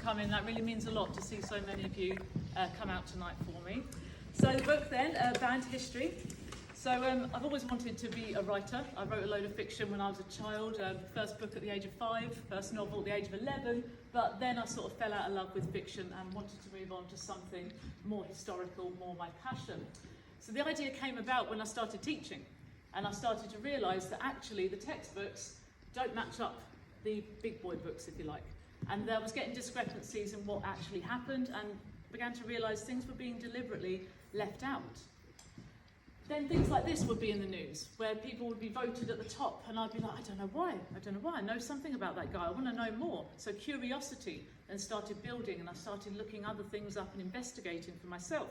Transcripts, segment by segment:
coming. That really means a lot to see so many of you come out tonight for me. So the book then, Banned History. So I've always wanted to be a writer. I wrote a load of fiction when I was a child, first book at the age of 5, first novel at the age of 11, but then I sort of fell out of love with fiction and wanted to move on to something more historical, more my passion. So the idea came about when I started teaching, and I started to realise that actually the textbooks don't match up the big boy books, if you like. And I was getting discrepancies in what actually happened and began to realise things were being deliberately left out. Then things like this would be in the news, where people would be voted at the top, and I'd be like, I don't know why, I know something about that guy, I want to know more. So curiosity then started building, and I started looking other things up and investigating for myself.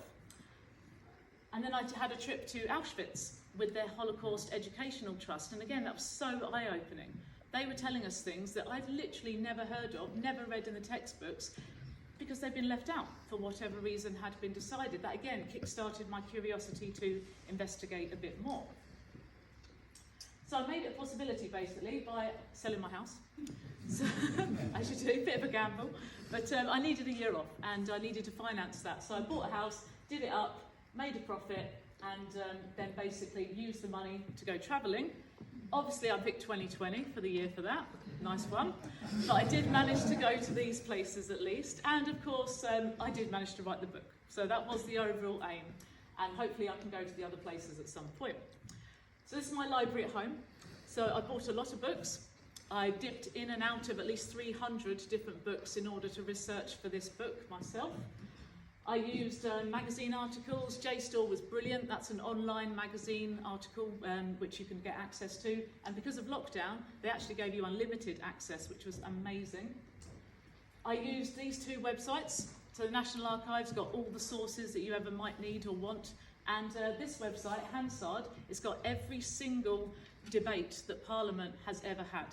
And then I had a trip to Auschwitz with their Holocaust Educational Trust, and again, that was so eye-opening. They were telling us things that I'd literally never heard of, never read in the textbooks, because they'd been left out for whatever reason had been decided. That again kick-started my curiosity to investigate a bit more. So I made it a possibility basically by selling my house. So, as you do, a bit of a gamble. But I needed a year off and I needed to finance that. So I bought a house, did it up, made a profit, and then basically used the money to go travelling. Obviously I picked 2020 for the year for that, nice one, but I did manage to go to these places at least, and of course I did manage to write the book, so that was the overall aim, and hopefully I can go to the other places at some point. So this is my library at home, so I bought a lot of books. I dipped in and out of at least 300 different books in order to research for this book myself. I used magazine articles. JSTOR was brilliant. That's an online magazine article which you can get access to. And because of lockdown, they actually gave you unlimited access, which was amazing. I used these two websites. So the National Archives got all the sources that you ever might need or want. And this website, Hansard, it's got every single debate that Parliament has ever had.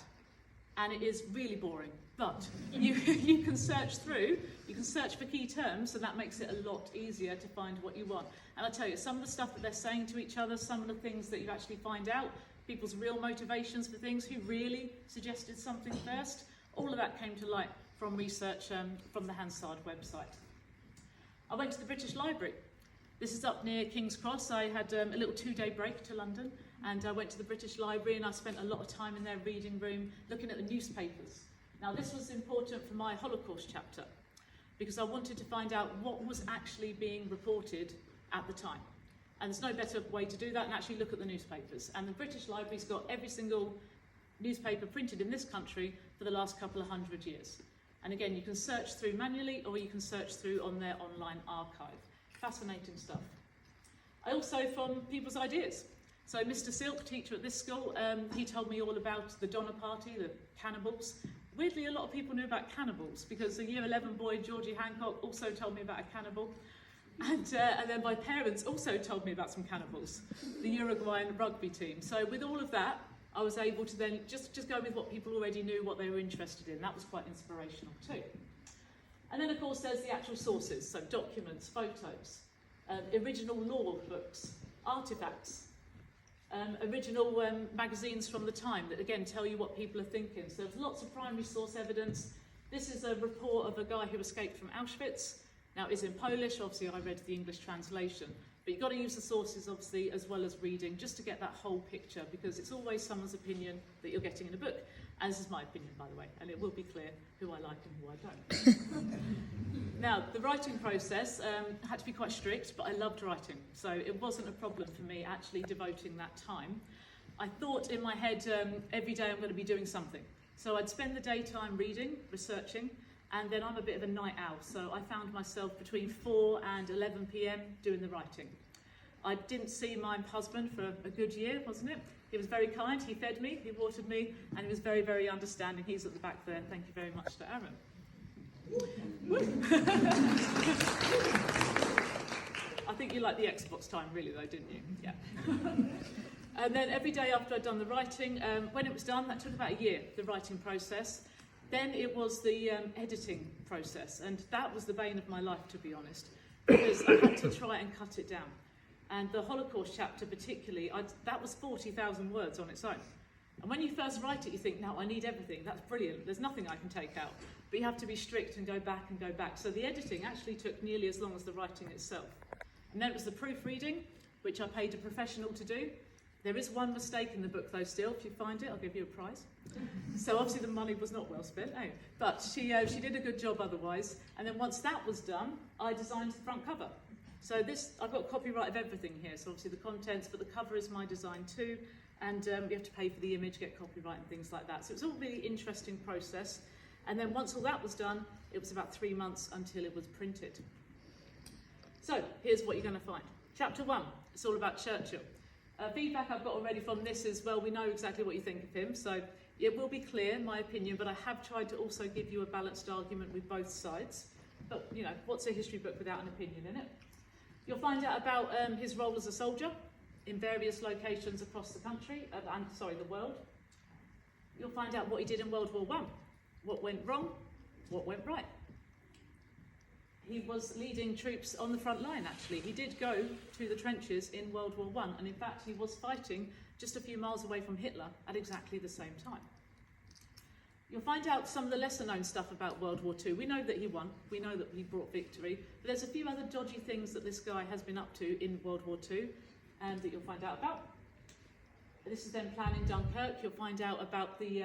And it is really boring, but you can search through, you can search for key terms, and that makes it a lot easier to find what you want. And I tell you, some of the stuff that they're saying to each other, some of the things that you actually find out, people's real motivations for things, who really suggested something first, all of that came to light from research from the Hansard website. I went to the British Library. This is up near King's Cross. I had a little 2-day break to London, and I went to the British Library and I spent a lot of time in their reading room looking at the newspapers. Now this was important for my Holocaust chapter because I wanted to find out what was actually being reported at the time. And there's no better way to do that than actually look at the newspapers. And the British Library's got every single newspaper printed in this country for the last couple of 100 years. And again, you can search through manually or you can search through on their online archive. Fascinating stuff. I also found people's ideas. So Mr. Silk, teacher at this school, he told me all about the Donner Party, the cannibals. Weirdly, a lot of people knew about cannibals because a year 11 boy, Georgie Hancock, also told me about a cannibal. And then my parents also told me about some cannibals, the Uruguayan rugby team. So with all of that, I was able to then just go with what people already knew, what they were interested in. That was quite inspirational too. And then of course there's the actual sources, so documents, photos, original law books, artifacts, original magazines from the time that again tell you what people are thinking. So there's lots of primary source evidence. This is a report of a guy who escaped from Auschwitz. Now it's in Polish, obviously I read the English translation, but you've got to use the sources obviously as well as reading just to get that whole picture, because it's always someone's opinion that you're getting in a book. And this is my opinion, by the way, and it will be clear who I like and who I don't. Now, the writing process had to be quite strict, but I loved writing, so it wasn't a problem for me actually devoting that time. I thought in my head, every day I'm going to be doing something. So I'd spend the daytime reading, researching, and then I'm a bit of a night owl, so I found myself between 4 and 11 p.m. doing the writing. I didn't see my husband for a good year, wasn't it? He was very kind, he fed me, he watered me, and he was very, very understanding. He's at the back there. Thank you very much to Aaron. I think you liked the Xbox time really though, didn't you? Yeah. And then every day after I'd done the writing, when it was done, that took about a year, the writing process. Then it was the editing process, and that was the bane of my life, to be honest, because I had to try and cut it down. And the Holocaust chapter particularly, that was 40,000 words on its own. And when you first write it, you think, now I need everything. That's brilliant. There's nothing I can take out. But you have to be strict and go back and go back. So the editing actually took nearly as long as the writing itself. And then it was the proofreading, which I paid a professional to do. There is one mistake in the book, though, still. If you find it, I'll give you a prize. So obviously the money was not well spent, no. But she did a good job otherwise. And then once that was done, I designed the front cover. So I've got copyright of everything here. So obviously the contents, but the cover is my design too. And you have to pay for the image, get copyright and things like that. So it's all a really interesting process. And then once all that was done, it was about 3 months until it was printed. So here's what you're going to find. Chapter 1, it's all about Churchill. Feedback I've got already from this is, well, we know exactly what you think of him, so it will be clear, my opinion, but I have tried to also give you a balanced argument with both sides. But, you know, what's a history book without an opinion in it? You'll find out about his role as a soldier in various locations across the country, the world. You'll find out what he did in World War I, what went wrong, what went right. He was leading troops on the front line, actually. He did go to the trenches in World War I, and in fact he was fighting just a few miles away from Hitler at exactly the same time. You'll find out some of the lesser known stuff about World War II. We know that he won, we know that he brought victory, but there's a few other dodgy things that this guy has been up to in World War II, and that you'll find out about. This is then planning Dunkirk. You'll find out about the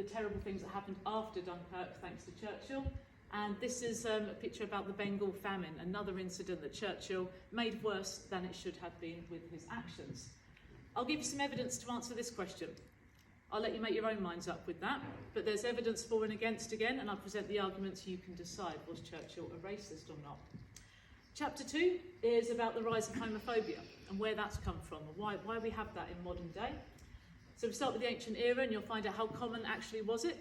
terrible things that happened after Dunkirk, thanks to Churchill. And this is a picture about the Bengal famine, another incident that Churchill made worse than it should have been with his actions. I'll give you some evidence to answer this question. I'll let you make your own minds up with that, but there's evidence for and against again, and I'll present the arguments you can decide, was Churchill a racist or not. Chapter 2 is about the rise of homophobia and where that's come from and why we have that in modern day. So we start with the ancient era, and you'll find out how common actually was it.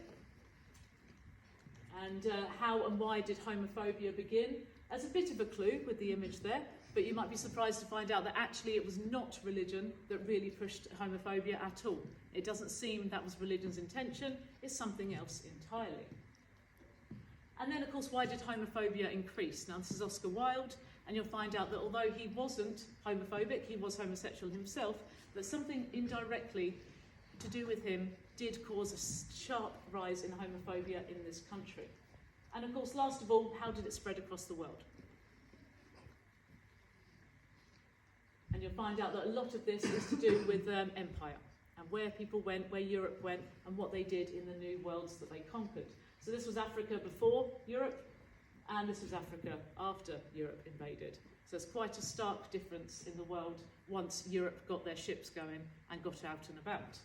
And how and why did homophobia begin? As a bit of a clue with the image there, but you might be surprised to find out that actually it was not religion that really pushed homophobia at all. It doesn't seem that was religion's intention, it's something else entirely. And then, of course, why did homophobia increase? Now, this is Oscar Wilde, and you'll find out that although he wasn't homophobic, he was homosexual himself, that something indirectly to do with him did cause a sharp rise in homophobia in this country. And of course, last of all, how did it spread across the world? And you'll find out that a lot of this is to do with empire and where people went, where Europe went, and what they did in the new worlds that they conquered. So this was Africa before Europe, and this was Africa after Europe invaded. So there's quite a stark difference in the world once Europe got their ships going and got out and about.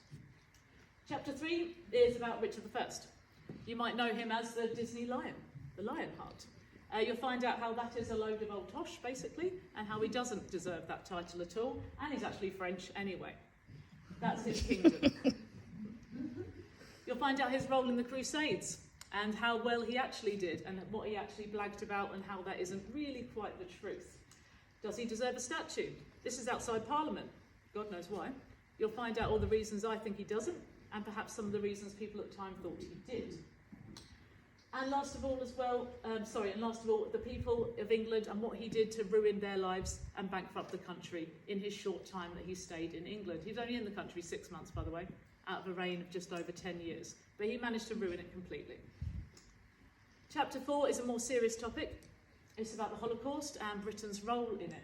Chapter 3 is about Richard I. You might know him as the Disney lion, the lionheart. You'll find out how that is a load of old tosh, basically, and how he doesn't deserve that title at all, and he's actually French anyway. That's his kingdom. You'll find out his role in the Crusades, and how well he actually did, and what he actually blagged about, and how that isn't really quite the truth. Does he deserve a statue? This is outside Parliament. God knows why. You'll find out all the reasons I think he doesn't, and perhaps some of the reasons people at the time thought he did. And last of all the people of England and what he did to ruin their lives and bankrupt the country in his short time that he stayed in England. He was only in the country 6 months, by the way, out of a reign of just over 10 years. But he managed to ruin it completely. Chapter 4 is a more serious topic. It's about the Holocaust and Britain's role in it.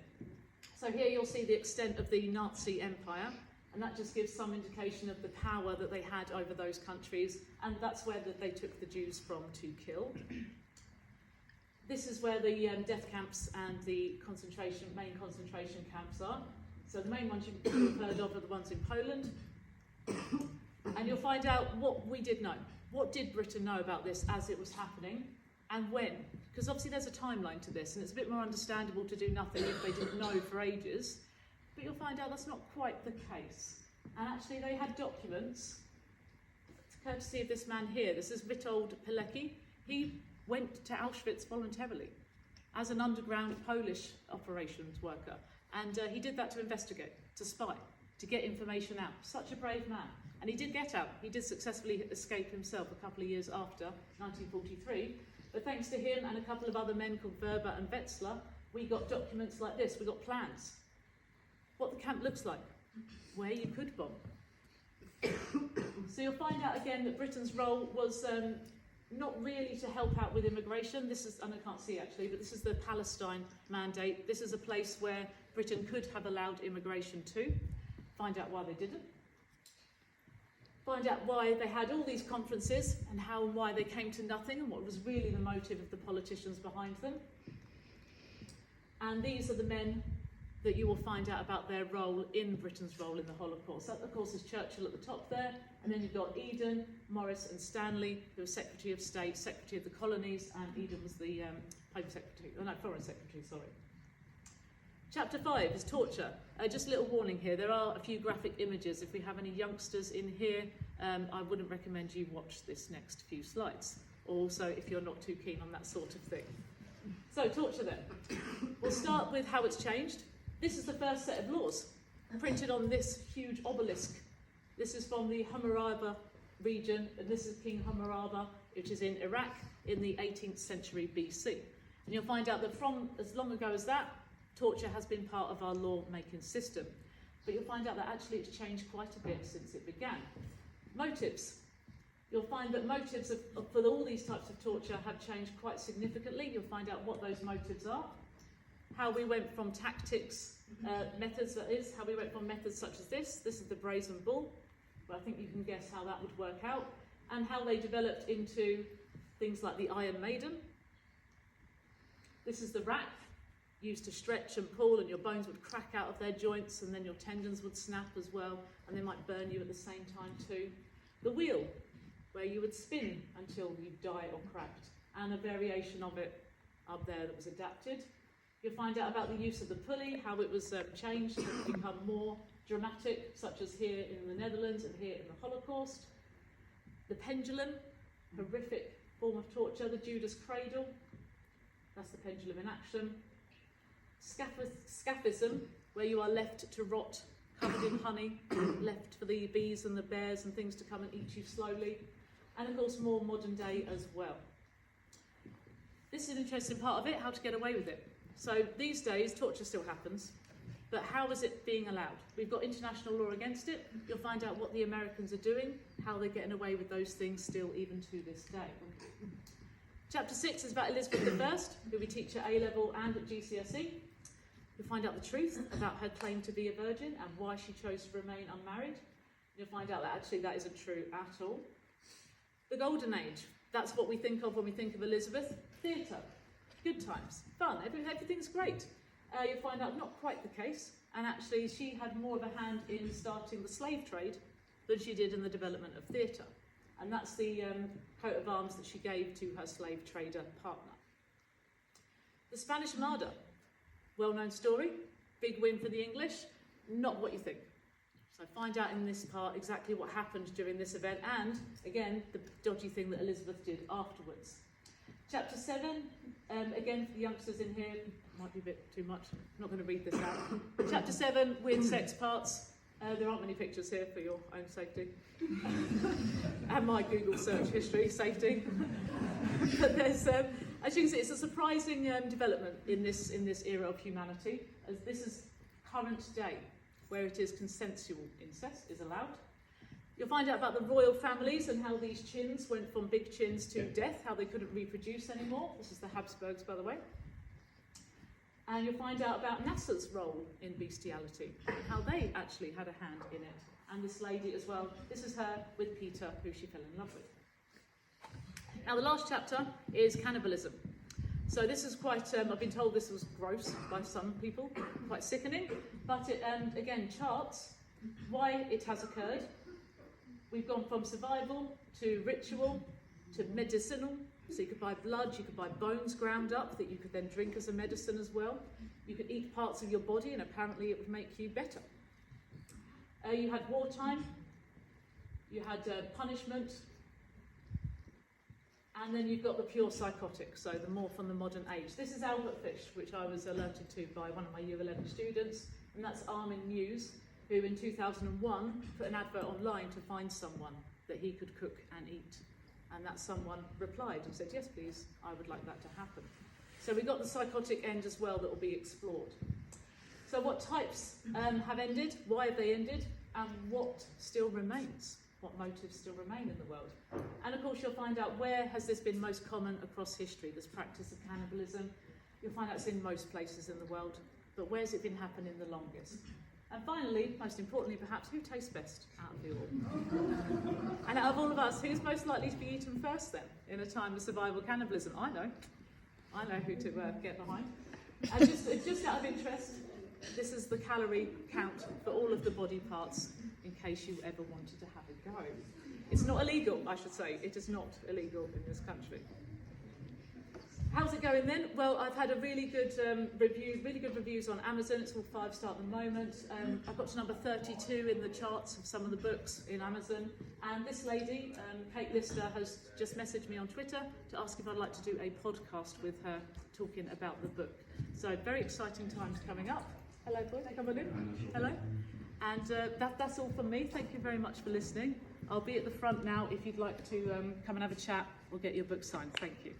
So here you'll see the extent of the Nazi empire, and that just gives some indication of the power that they had over those countries, and that's where they took the Jews from to kill. This is where the death camps and the main concentration camps are. So the main ones you've heard of are the ones in Poland. And you'll find out what we did know. What did Britain know about this as it was happening, and when? Because obviously there's a timeline to this, and it's a bit more understandable to do nothing if they didn't know for ages. But you'll find out that's not quite the case. And actually they had documents, courtesy of this man here. This is Witold Pilecki. He went to Auschwitz voluntarily as an underground Polish operations worker. And he did that to investigate, to spy, to get information out. Such a brave man. And he did get out. He did successfully escape himself a couple of years after, 1943. But thanks to him and a couple of other men called Verba and Wetzler, we got documents like this. We got plans. What the camp looks like, where you could bomb, So you'll find out again that Britain's role was not really to help out with immigration. This is, and I can't see actually, but this is the Palestine mandate. This is a place where Britain could have allowed immigration to. Find out why they didn't. Find out why they had all these conferences and how and why they came to nothing and what was really the motive of the politicians behind them. And these are the men that you will find out about their role in Britain's role in the Holocaust. That, of course, is Churchill at the top there, and then you've got Eden, Morris and Stanley, who was Secretary of State, Secretary of the Colonies, and Eden was the Foreign Secretary, sorry. Chapter 5 is torture. Just a little warning here, there are a few graphic images. If we have any youngsters in here, I wouldn't recommend you watch this next few slides. Also, if you're not too keen on that sort of thing. So, torture then. We'll start with how it's changed. This is the first set of laws, printed on this huge obelisk. This is from the Hammurabi region, and this is King Hammurabi, which is in Iraq in the 18th century BC. And you'll find out that from as long ago as that, torture has been part of our law-making system. But you'll find out that actually it's changed quite a bit since it began. Motives. You'll find that motives for all these types of torture have changed quite significantly. You'll find out what those motives are. How we went from tactics, methods that is, how we went from methods such as this. This is the brazen bull, but I think you can guess how that would work out. And how they developed into things like the Iron Maiden. This is the rack, used to stretch and pull, and your bones would crack out of their joints, and then your tendons would snap as well, and they might burn you at the same time too. The wheel, where you would spin until you die or cracked, and a variation of it up there that was adapted. You'll find out about the use of the pulley, how it was changed to become more dramatic, such as here in the Netherlands and here in the Holocaust. The pendulum, horrific form of torture. The Judas cradle, that's the pendulum in action. Scaphism, where you are left to rot, covered in honey, left for the bees and the bears and things to come and eat you slowly. And of course more modern day as well. This is an interesting part of it, how to get away with it. So these days, torture still happens, but how is it being allowed? We've got international law against it. You'll find out what the Americans are doing, how they're getting away with those things still even to this day. Chapter 6 is about Elizabeth I, who we teach at A-level and at GCSE. You'll find out the truth about her claim to be a virgin and why she chose to remain unmarried. You'll find out that actually that isn't true at all. The Golden Age, that's what we think of when we think of Elizabeth. Theatre. Good times, fun, everything's great. You'll find out not quite the case, and actually she had more of a hand in starting the slave trade than she did in the development of theatre. And that's the coat of arms that she gave to her slave trader partner. The Spanish Armada, well-known story, big win for the English, not what you think. So find out in this part exactly what happened during this event, and again, the dodgy thing that Elizabeth did afterwards. Chapter 7, again for the youngsters in here, might be a bit too much, I'm not going to read this out. Chapter 7, weird sex parts. There aren't many pictures here for your own safety. And my Google search history, safety. But there's, as you can see, it's a surprising development in this era of humanity, as this is current day, where it is consensual incest is allowed. You'll find out about the royal families and how these chins went from big chins to death, how they couldn't reproduce anymore. This is the Habsburgs, by the way. And you'll find out about NASA's role in bestiality, and how they actually had a hand in it. And this lady as well, this is her with Peter, who she fell in love with. Now the last chapter is cannibalism. So this is quite, I've been told this was gross by some people, quite sickening, but it again charts why it has occurred. We've gone from survival to ritual to medicinal. So you could buy blood, you could buy bones ground up that you could then drink as a medicine as well. You could eat parts of your body and apparently it would make you better. You had wartime, you had punishment, and then you've got the pure psychotic, so the more from the modern age. This is Albert Fish, which I was alerted to by one of my Year 11 students, and that's Armin News, who in 2001 put an advert online to find someone that he could cook and eat. And that someone replied and said, yes, please, I would like that to happen. So we got the psychotic end as well that will be explored. So what types have ended, why have they ended, and what still remains? what motives still remain in the world. And of course you'll find out where has this been most common across history, this practice of cannibalism. You'll find out it's in most places in the world, but where's it been happening the longest? And finally, most importantly perhaps, who tastes best out of you all? And out of all of us, who's most likely to be eaten first then, in a time of survival cannibalism? I know who to get behind. And just out of interest, this is the calorie count for all of the body parts, in case you ever wanted to have a go. It's not illegal, I should say. It is not illegal in this country. How's it going then? Well, I've had a really good reviews on Amazon. It's all 5-star at the moment. I've got to number 32 in the charts of some of the books in Amazon. And this lady, Kate Lister, has just messaged me on Twitter to ask if I'd like to do a podcast with her talking about the book. So very exciting times coming up. Hello, boys. Come on in. Hello. And that's all from me. Thank you very much for listening. I'll be at the front now if you'd like to come and have a chat or get your book signed. Thank you.